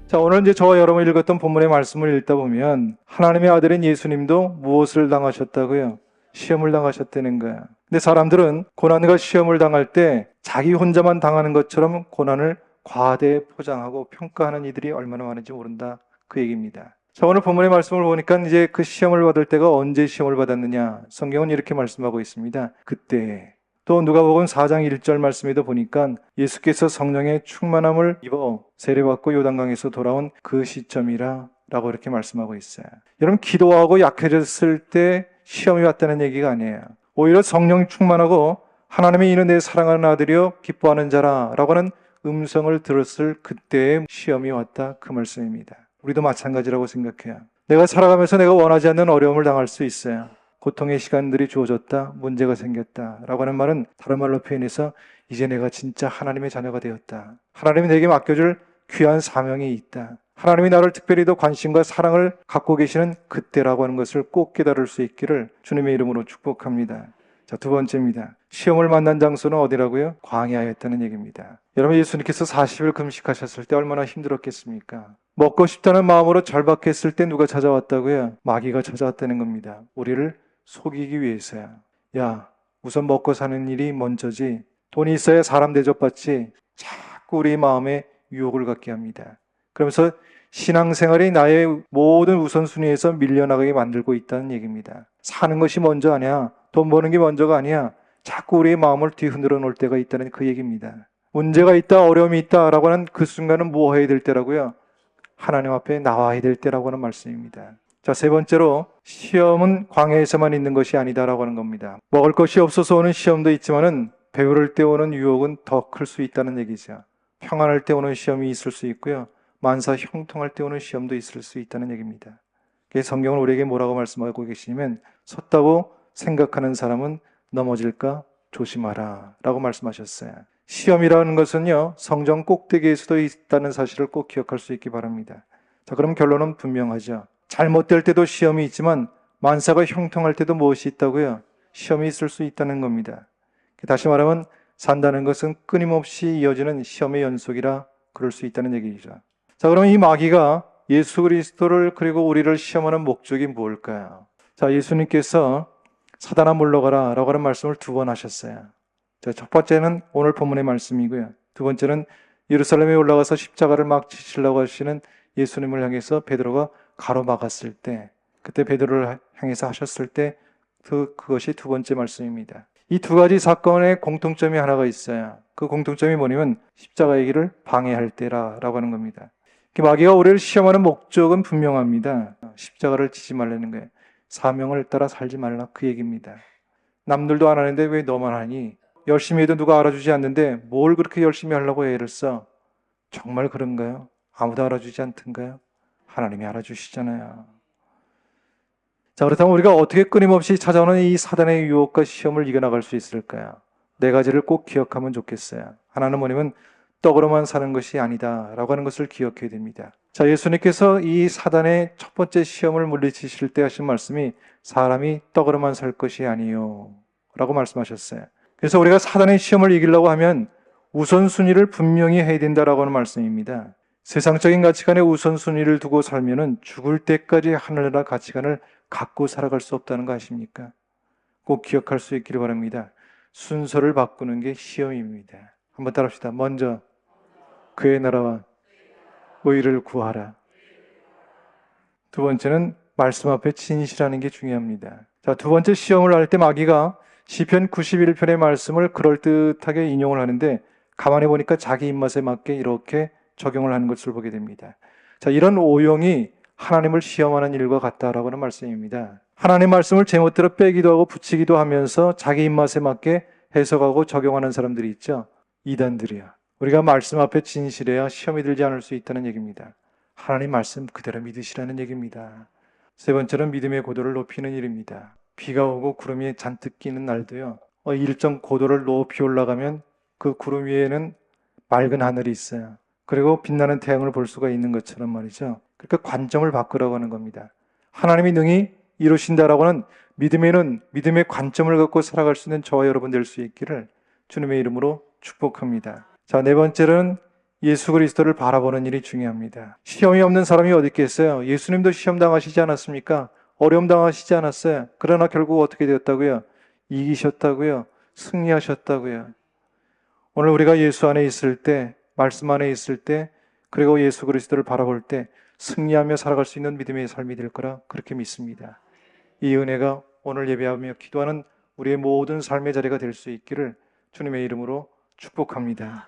자, 오늘 이제 저와 여러분이 읽었던 본문의 말씀을 읽다 보면 하나님의 아들인 예수님도 무엇을 당하셨다고요? 시험을 당하셨다는 거야. 근데 사람들은 고난과 시험을 당할 때 자기 혼자만 당하는 것처럼 고난을 과대 포장하고 평가하는 이들이 얼마나 많은지 모른다. 그 얘기입니다. 자, 오늘 본문의 말씀을 보니까 이제 그 시험을 받을 때가 언제 시험을 받았느냐? 성경은 이렇게 말씀하고 있습니다. 그때. 또 누가복음 4장 1절 말씀에도 보니까 예수께서 성령의 충만함을 입어 세례받고 요단강에서 돌아온 그 시점이라 라고 이렇게 말씀하고 있어요. 여러분, 기도하고 약해졌을 때 시험이 왔다는 얘기가 아니에요. 오히려 성령 충만하고 하나님의 이는 내 사랑하는 아들이여 기뻐하는 자라 라고 하는 음성을 들었을 그때의 시험이 왔다, 그 말씀입니다. 우리도 마찬가지라고 생각해요. 내가 살아가면서 내가 원하지 않는 어려움을 당할 수 있어요. 고통의 시간들이 주어졌다, 문제가 생겼다 라고 하는 말은 다른 말로 표현해서 이제 내가 진짜 하나님의 자녀가 되었다. 하나님이 내게 맡겨줄 귀한 사명이 있다. 하나님이 나를 특별히 더 관심과 사랑을 갖고 계시는 그때라고 하는 것을 꼭 깨달을 수 있기를 주님의 이름으로 축복합니다. 자, 두 번째입니다. 시험을 만난 장소는 어디라고요? 광야였다는 얘기입니다. 여러분, 예수님께서 40일 금식하셨을 때 얼마나 힘들었겠습니까? 먹고 싶다는 마음으로 절박했을 때 누가 찾아왔다고요? 마귀가 찾아왔다는 겁니다. 우리를 속이기 위해서야. 야, 우선 먹고 사는 일이 먼저지. 돈이 있어야 사람 대접받지. 자꾸 우리 마음에 유혹을 갖게 합니다. 그러면서 신앙생활이 나의 모든 우선순위에서 밀려나가게 만들고 있다는 얘기입니다. 사는 것이 먼저 아니야. 돈 버는 게 먼저가 아니야. 자꾸 우리의 마음을 뒤흔들어 놓을 때가 있다는 그 얘기입니다. 문제가 있다, 어려움이 있다라고 하는 그 순간은 뭐 해야 될 때라고요? 하나님 앞에 나와야 될 때라고 하는 말씀입니다. 자, 세 번째로 시험은 광야에서만 있는 것이 아니다라고 하는 겁니다. 먹을 것이 없어서 오는 시험도 있지만은 배부를 때 오는 유혹은 더 클 수 있다는 얘기죠. 평안할 때 오는 시험이 있을 수 있고요. 만사 형통할 때 오는 시험도 있을 수 있다는 얘기입니다. 그래서 성경은 우리에게 뭐라고 말씀하고 계시냐면 섰다고 생각하는 사람은 넘어질까 조심하라 라고 말씀하셨어요. 시험이라는 것은요, 성전 꼭대기에서도 있다는 사실을 꼭 기억할 수 있기 바랍니다. 자, 그럼 결론은 분명하죠. 잘못될 때도 시험이 있지만 만사가 형통할 때도 무엇이 있다고요? 시험이 있을 수 있다는 겁니다. 다시 말하면 산다는 것은 끊임없이 이어지는 시험의 연속이라 그럴 수 있다는 얘기죠. 자, 그러면 이 마귀가 예수 그리스도를 그리고 우리를 시험하는 목적이 뭘까요? 자, 예수님께서 사단아 물러가라 라고 하는 말씀을 두 번 하셨어요. 자, 첫 번째는 오늘 본문의 말씀이고요. 두 번째는 예루살렘에 올라가서 십자가를 막 지시려고 하시는 예수님을 향해서 베드로가 가로막았을 때, 그때 베드로를 향해서 하셨을 때 그것이 두 번째 말씀입니다. 이 두 가지 사건의 공통점이 하나가 있어요. 그 공통점이 뭐냐면 십자가의 길을 방해할 때라고 하는 겁니다. 마귀가 우리를 시험하는 목적은 분명합니다. 십자가를 지지 말라는 거예요. 사명을 따라 살지 말라, 그 얘기입니다. 남들도 안 하는데 왜 너만 하니? 열심히 해도 누가 알아주지 않는데 뭘 그렇게 열심히 하려고 애를 써? 정말 그런가요? 아무도 알아주지 않던가요? 하나님이 알아주시잖아요. 자, 그렇다면 우리가 어떻게 끊임없이 찾아오는 이 사단의 유혹과 시험을 이겨나갈 수 있을까요? 네 가지를 꼭 기억하면 좋겠어요. 하나는 뭐냐면 떡으로만 사는 것이 아니다 라고 하는 것을 기억해야 됩니다. 자, 예수님께서 이 사단의 첫 번째 시험을 물리치실 때 하신 말씀이 사람이 떡으로만 살 것이 아니요 라고 말씀하셨어요. 그래서 우리가 사단의 시험을 이기려고 하면 우선순위를 분명히 해야 된다라고 하는 말씀입니다. 세상적인 가치관에 우선순위를 두고 살면은 죽을 때까지 하늘나라 가치관을 갖고 살아갈 수 없다는 거 아십니까? 꼭 기억할 수 있기를 바랍니다. 순서를 바꾸는 게 시험입니다. 한번 따라합시다. 먼저 그의 나라와 의를 구하라. 두 번째는 말씀 앞에 진실하는 게 중요합니다. 자, 두 번째 시험을 할 때 마귀가 시편 91편의 말씀을 그럴듯하게 인용을 하는데 가만히 보니까 자기 입맛에 맞게 이렇게 적용을 하는 것을 보게 됩니다. 자, 이런 오용이 하나님을 시험하는 일과 같다라고 하는 말씀입니다. 하나님 말씀을 제멋대로 빼기도 하고 붙이기도 하면서 자기 입맛에 맞게 해석하고 적용하는 사람들이 있죠. 이단들이야. 우리가 말씀 앞에 진실해야 시험이 들지 않을 수 있다는 얘기입니다. 하나님 말씀 그대로 믿으시라는 얘기입니다. 세 번째는 믿음의 고도를 높이는 일입니다. 비가 오고 구름이 잔뜩 끼는 날도요, 일정 고도를 높이 올라가면 그 구름 위에는 맑은 하늘이 있어요. 그리고 빛나는 태양을 볼 수가 있는 것처럼 말이죠. 그러니까 관점을 바꾸라고 하는 겁니다. 하나님이 능히 이루신다라고 하는 믿음에는 믿음의 관점을 갖고 살아갈 수 있는 저와 여러분 될 수 있기를 주님의 이름으로 축복합니다. 자, 네 번째는 예수 그리스도를 바라보는 일이 중요합니다. 시험이 없는 사람이 어디 있겠어요? 예수님도 시험 당하시지 않았습니까? 어려움 당하시지 않았어요? 그러나 결국 어떻게 되었다고요? 이기셨다고요? 승리하셨다고요? 오늘 우리가 예수 안에 있을 때, 말씀 안에 있을 때, 그리고 예수 그리스도를 바라볼 때 승리하며 살아갈 수 있는 믿음의 삶이 될 거라 그렇게 믿습니다. 이 은혜가 오늘 예배하며 기도하는 우리의 모든 삶의 자리가 될 수 있기를 주님의 이름으로 축복합니다.